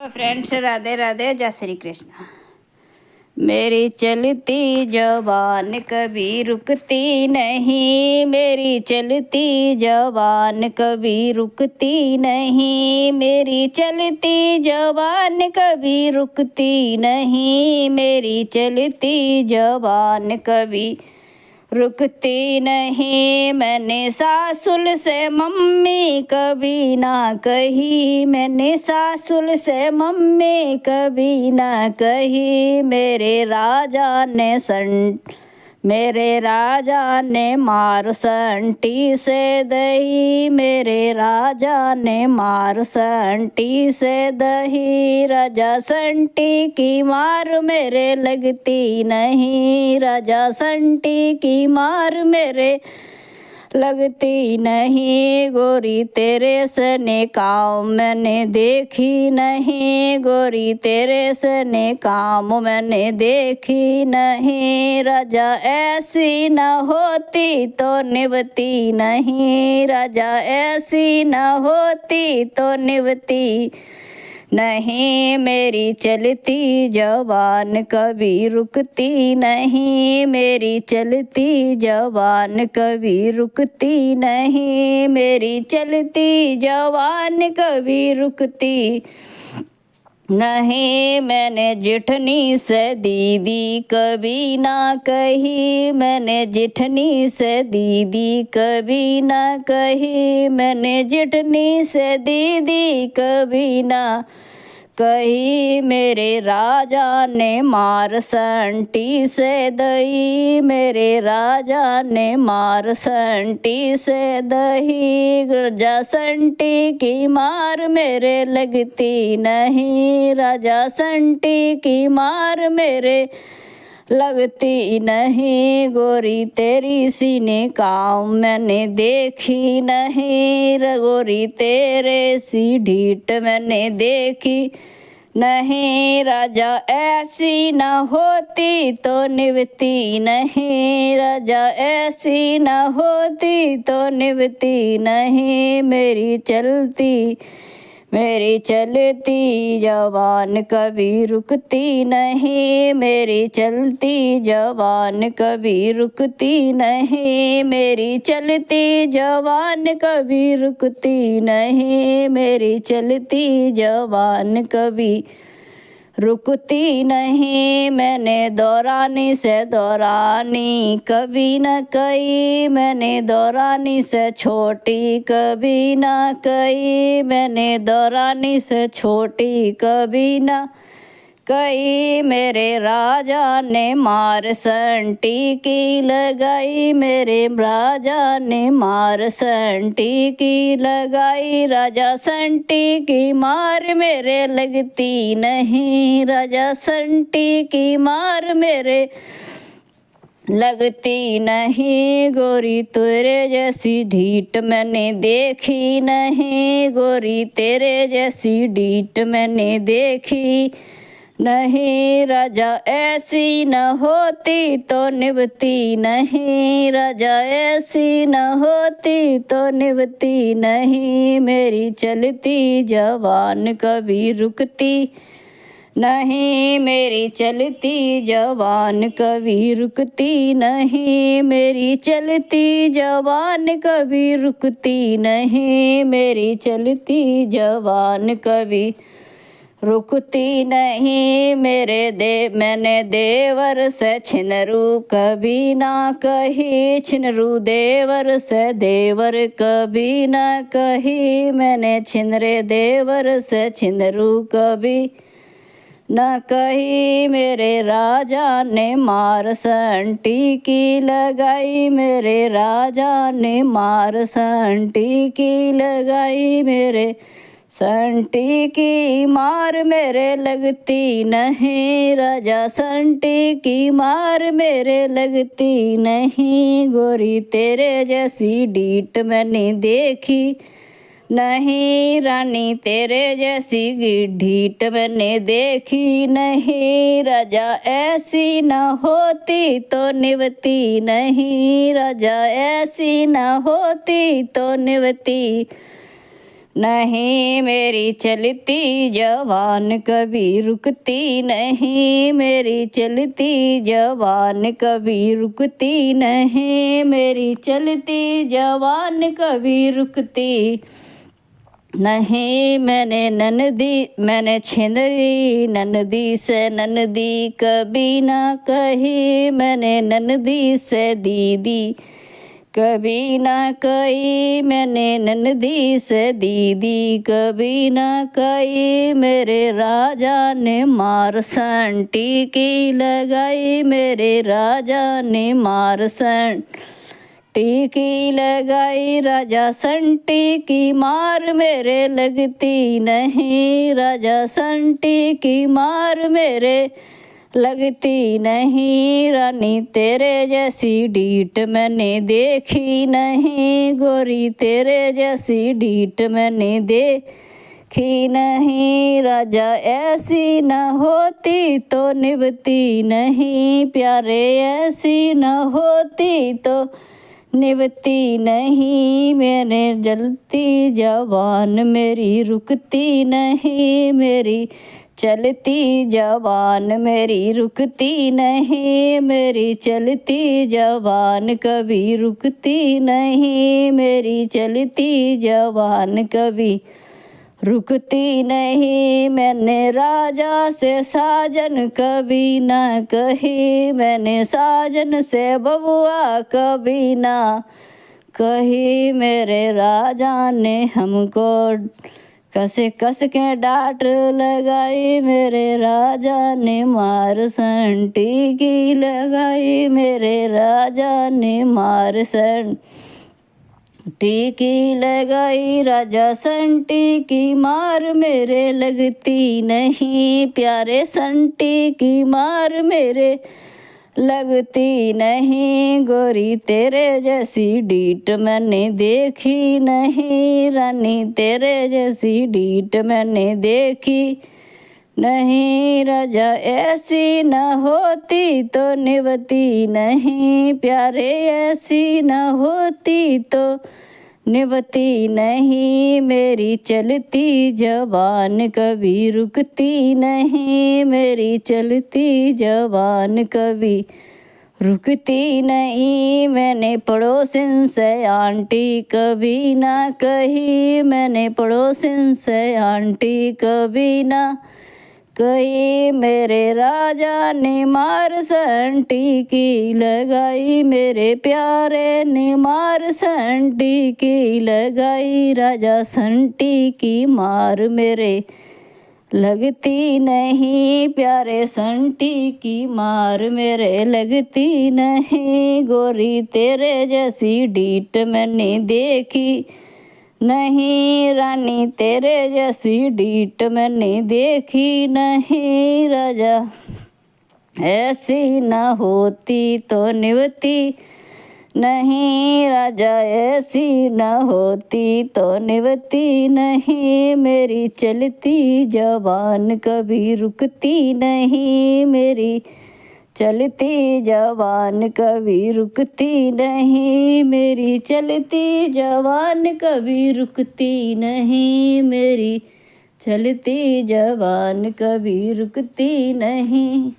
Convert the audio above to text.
Friends, Radhe Radhe, जय श्री कृष्ण। मेरी चलती जवान कभी रुकती नहीं, मेरी चलती जवान कभी रुकती नहीं, मेरी चलती जवान कभी रुकती नहीं, मेरी चलती जवान कभी रुकती नहीं। मैंने सासुल से मम्मी कभी ना कही, मैंने सासुल से मम्मी कभी ना कही, मेरे राजा ने मार संटी से दही, मेरे राजा ने मार संटी से दही, राजा संटी की मार मेरे लगती नहीं, राजा संटी की मार मेरे लगती नहीं, गोरी तेरे सने काम मैंने देखी नहीं, गोरी तेरे सने काम मैंने देखी नहीं, राजा ऐसी न होती तो निभती नहीं, राजा ऐसी न होती तो निभती नहीं, मेरी चलती जवान कभी रुकती नहीं, मेरी चलती जवान कभी रुकती नहीं, मेरी चलती जवान कभी रुकती नहीं। मैंने जेठनी से दीदी कभी ना कही, मैंने जेठनी से दीदी कभी ना कही, मैंने जेठनी से दीदी कभी ना कही, मेरे राजा ने मार संटी से दही, मेरे राजा ने मार संटी से दही, राजा संटी की मार मेरे लगती नहीं, राजा संटी की मार मेरे लगती नहीं, गोरी तेरी सीने काम मैंने देखी नहीं, गोरी तेरे सी ढीठ मैंने देखी नहीं, राजा ऐसी न होती तो निभती नहीं, राजा ऐसी न होती तो निभती नहीं, मेरी चलती जवान कभी रुकती नहीं, मेरी चलती जवान कभी रुकती नहीं, मेरी चलती जवान कभी रुकती नहीं, मेरी चलती जवान कभी रुकती नहीं। मैंने दौरानी से दौरानी कभी न कही, मैंने दौरानी से छोटी कभी न कही, मैंने दौरानी से छोटी कभी न कही, मेरे राजा ने मार संटी की लगाई, मेरे राजा ने मार संटी की लगाई, राजा संटी की मार मेरे लगती नहीं, राजा संटी की मार मेरे लगती नहीं, गोरी तेरे जैसी ढीठ मैंने देखी नहीं, गोरी तेरे जैसी ढीठ मैंने देखी नहीं, राजा ऐसी न होती तो निभती नहीं, राजा ऐसी न होती तो निभती नहीं, मेरी चलती जवान कभी रुकती नहीं, मेरी चलती जवान कभी रुकती नहीं, मेरी चलती जवान कभी रुकती नहीं, मेरी चलती जवान कभी रुकती नहीं, मैंने देवर से छिनरू कभी ना कही, छिनरू देवर से देवर कभी ना कही, मैंने छिनरे देवर से छिनरू कभी न कही, मेरे राजा ने मार संटी की लगाई, मेरे राजा ने मार संटी की लगाई, मेरे संटी की मार मेरे लगती नहीं, राजा संटी की मार मेरे लगती नहीं, गोरी तेरे जैसी ढीठ मैंने देखी नहीं, रानी तेरे जैसी ढीठ मैंने देखी नहीं, राजा ऐसी न होती तो निभती नहीं, राजा ऐसी न होती तो निभती नहीं मेरी चलती जवान कभी रुकती नहीं, मेरी चलती जवान कभी रुकती नहीं, मेरी चलती जवान कभी रुकती नहीं। मैंने छिंदरी ननदी से ननदी कभी ना कही, मैंने ननदी से दीदी कभी ना कही, मैंने ननदी से दीदी कभी ना कही। मेरे राजा ने मार संटी की लगाई, मेरे राजा ने मार टीकी लगाई, राजा संटी की मार मेरे लगती नहीं, राजा संटी की मार मेरे लगती नहीं। रानी तेरे जैसी डीठ मैंने देखी नहीं, गोरी तेरे जैसी डीठ मैंने देखी नहीं। राजा ऐसी न होती तो निभती नहीं, प्यारे ऐसी न होती तो निभती नहीं। मैंने जलती जवान मेरी रुकती नहीं, मेरी चलती जवान मेरी रुकती नहीं, मेरी चलती जवान कभी रुकती नहीं, मेरी चलती जवान कभी रुकती नहीं। मैंने राजा से साजन कभी ना कही, मैंने साजन से बबुआ कभी ना कही। मेरे राजा ने हमको कस के डांट लगाई, मेरे राजा ने मार संटी की लगाई, मेरे राजा ने मार टीकी लगाई। राजा संटी की मार मेरे लगती नहीं, प्यारे संटी की मार मेरे लगती नहीं। गोरी तेरे जैसी डीठ मैंने देखी नहीं, रानी तेरे जैसी डीठ मैंने देखी नहीं। राजा ऐसी न होती तो निभती नहीं, प्यारे ऐसी न होती तो निभती नहीं। मेरी चलती जवान कभी रुकती नहीं, मेरी चलती जवान कभी रुकती नहीं। मैंने पड़ोसिन से आंटी कभी ना कही, मैंने पड़ोसिन से आंटी कभी ना कही। मेरे राजा ने मार संटी की लगाई, मेरे प्यारे ने मार संटी की लगाई। राजा संटी की मार मेरे लगती नहीं, प्यारे संटी की मार मेरे लगती नहीं। गोरी तेरे जैसी डीठ मैंने देखी नहीं, रानी तेरे जैसी डीठ मैंने देखी नहीं। राजा ऐसी न होती तो निभती नहीं, राजा ऐसी न होती तो निभती नहीं। मेरी चलती जवान कभी रुकती नहीं, मेरी चलती जवान कभी रुकती नहीं, मेरी चलती जवान कभी रुकती नहीं, मेरी चलती जवान कभी रुकती नहीं।